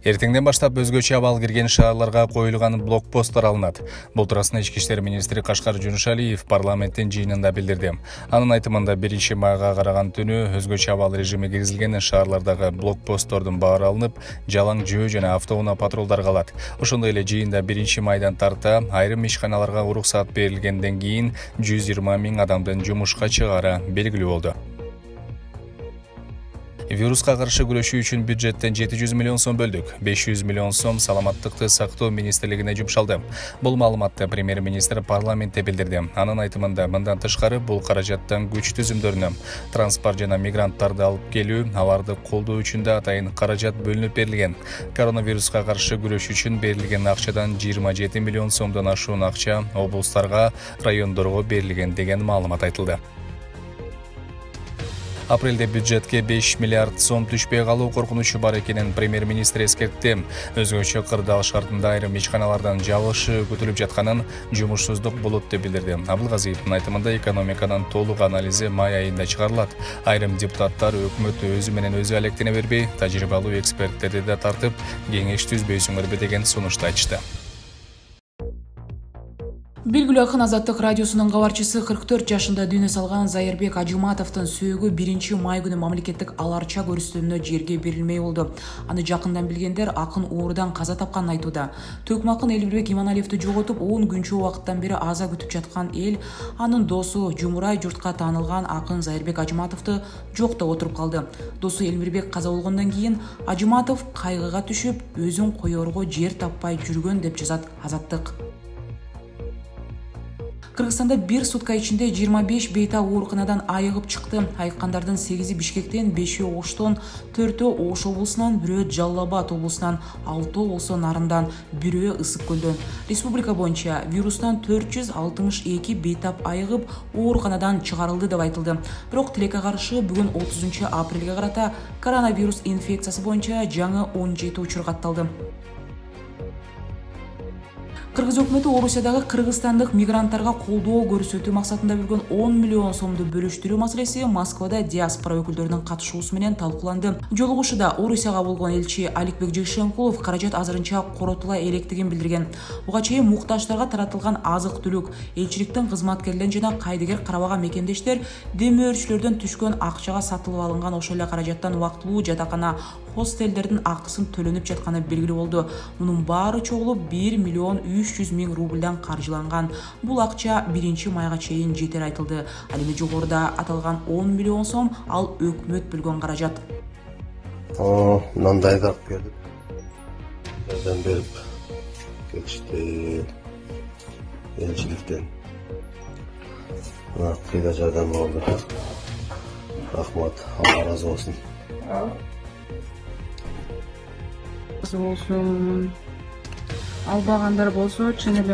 Эртеңден баштап өзгөчө абал кирген шаарларга коюлган блокпосттор алынат. Бул туурасында Ички иштер министри Кашкар Жунушалиев парламенттин жыйынында билдирди. Анын айтымында 1-майга караган түнү өзгөчө абал режими киргизилген шаарлардагы блокпосттордун баары алынып, жалаң жөө жана автоунаа патрулдар калат. Ошондой эле жыйында 1-майдан тарта айрым ишканаларга уруксаат берилгенден кийин 120 миң адамдын жумушка чыгаары белгилүү болду. Вируска каршы күрөшүү үчүн бюджеттен 700 миллион сом бөлдүк. 500 миллион сом саламаттыкты сактоо министрлигине жумшалды. Бул маалыматты премьер-министр парламентте билдирди. Анын айтымында мындан тышкары бул каражаттан күч түзүмдөрүнө, транспорт жана мигранттарды алып келүү, аларды колдоо үчүн да атайын каражат бөлүнүп берилген. Коронавируска каршы күрөшүү үчүн берилген акчадан 27 миллион сомдон ашуун акча облустарга, райондорго берилген деген маалымат айтылды. Апрелде бюджетке 5 миллиард сом түшпөй калуу коркунучу бар экенин премьер-министр эскертти. Өзгөчө кырдаал шартында айрым ишканалардан жабышы күтүлүп жатканын, жумушсуздук болот деп билдирди. Абылгазиевдин айтымында экономиканын толук анализи май айында чыгарылат. Айрым депутаттар өкмөт өзү менен өзү алектене бербей, тажрыйбалуу эксперттерди да тартып, кеңеш түзбөйсүңөрбү деген сунушту айтышты. Белгилүү Акын Азаттык радиосунун кабарчысы 44 жашында дүйнө салган Зайырбек Ажыматовдун сөөгү 1-май күнү мамлекеттик аларча көрсөтүүнө жерге берилмей болду. Аны жакындан билгендер Акын оорудан каза тапканын айтууда. Төкмө Акын Элилбек Иманалиевди жоготуп 10 күнчө убакыттан бери аза күтүп жаткан эл анын досу жумурай журтка таанылган Акын Зайырбек Ажыматовду жоктоп отуруп калды. Досу Элмирбек каза болгондон кийин Ажыматов кайгыга түшүп, өзүн коерго жер таппай жүргөн деп жазат Азаттык. Кыргызстанда бир сутка ичинде 25 бейтап ооруканадан айыгып чыкты. Айыккандардын 8-и Бишкектен, 5-и Оштон, 4-өө Ош облусунан, 1-өө Жалал Абад облусунан, 6-өө болсо Нарындан, 1-өө Ысык көлдөн. Республика боюнча вирустан 462 бейтап айыгып ооруканадан чыгарылды деп айтылды. Бирок тилекке каршы бүгүн 30 апрелге карата коронавирус инфекциясы боюнча жаңы 17 учур катталды. Кыргыз өкмөтү Орусиядагы кыргызстандык мигранттарга колдоо көрсөтүү максатында бөлгөн 10 миллион сомду бөлүштүрүү маселеси Москвада диаспора өкүлдөрүнүн катышуусу менен талкууланды. Жолугушууда Орусияга болгон элчи Аликбек Жекшенкулов каражат азырынча коротула электигин билдирген. Буга чейин муктаждарга таратылган азык-түлүк, элчиликтин кызматкерлерин жана кайдыгер карабаган мекендештер демөөрчүлөрдөн түшкөн акчага сатылып алынган ошол эле каражаттан убактылуу жатакана, хостелдердин акысын төлөнүп жатканы белгилүү болду. Мунун баары чогулуп 1 миллион 300 миң рубльдан каржыланган. Бул акча 1-майга чейин жетер айтылды. Ал эми жогоруда аталган 10 миллион сом ал өкмөт бөлгөн каражат. Мындай да келип, жардам берип кетишти элчиликтен. Кыйда жардам болду. Рахмат, Алла разы болсун. Болсун, албагандар болсо, чын эле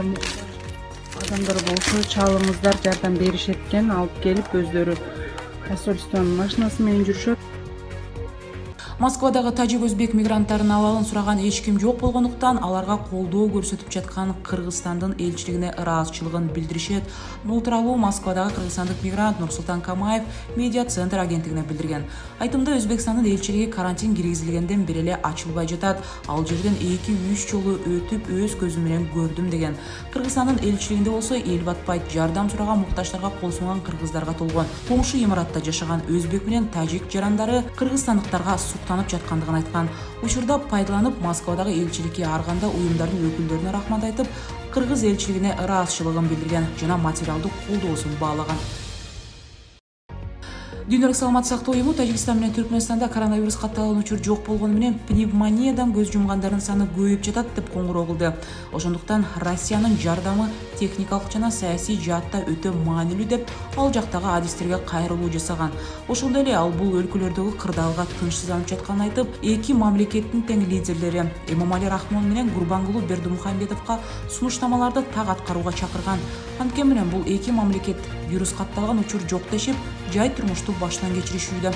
адамдар болсо, чалымыздар жардам беришет экен, алып келип өздөрү посольствонун машинасы менен жүрүшөт. Москвадагы тажик-өзбек мигранттарынын абалын сураган эч ким жок болгондуктан аларга колдоо көрсөтүп жаткан Кыргызстандын элчилигине ыраазычылыгын билдиришет. Бул тууралуу Москвадагы кыргызстандык мигрант Нурсултан Камаев медиа центр агенттигине билдирген. Айтымда Өзбекстандын элчилиги карантин киргизилгенден бери эле ачылбай жатат. Ал жерден 2-3 жолу өтүп өз көзүм менен көрдүм деген. Кыргызстандын элчилигинде болсо эл батпайт, жардам сураган муктаждарга кол сунган кыргыздарга толгон. Коңшу имаратта жашаган өзбек менен тажик жарандары кыргызстандыктарга суктанып жаткандыгын айткан. Учурда пайдаланып Москвадагы элчиликке ар кандай уюмдардын өкүлдөрүнө рахмат айтып, кыргыз элчилигине ыраазычылыгын билдирген жана материалдык колдоосун баалаган. Дүйнөлүк саламат сактоо уюму Тажикстан менен Түркмөнстанда коронавирус катталган учур жок болгону менен пневмониядан көз жумгандардын саны көбөйүп жатат деп коңгуроо кылды. Ошондуктан Россиянын жардамы техникалык жана саясий жаатта өтө маанилүү деп ал жактагы адистерге кайрылуу жасаган. Ошондой эле ал бул өлкөлөрдөгү кырдаалга тынчсызданып жатканын айтып, эки мамлекеттин тең лидерлери Эмомали Рахмон менен Гурбангулу Бердымухамедовго сунуштамаларды так аткарууга чакырган. Анткени менен бул эки мамлекет вирус катталган учур жок дешип, жай турмушту баштан кечиришүүдө.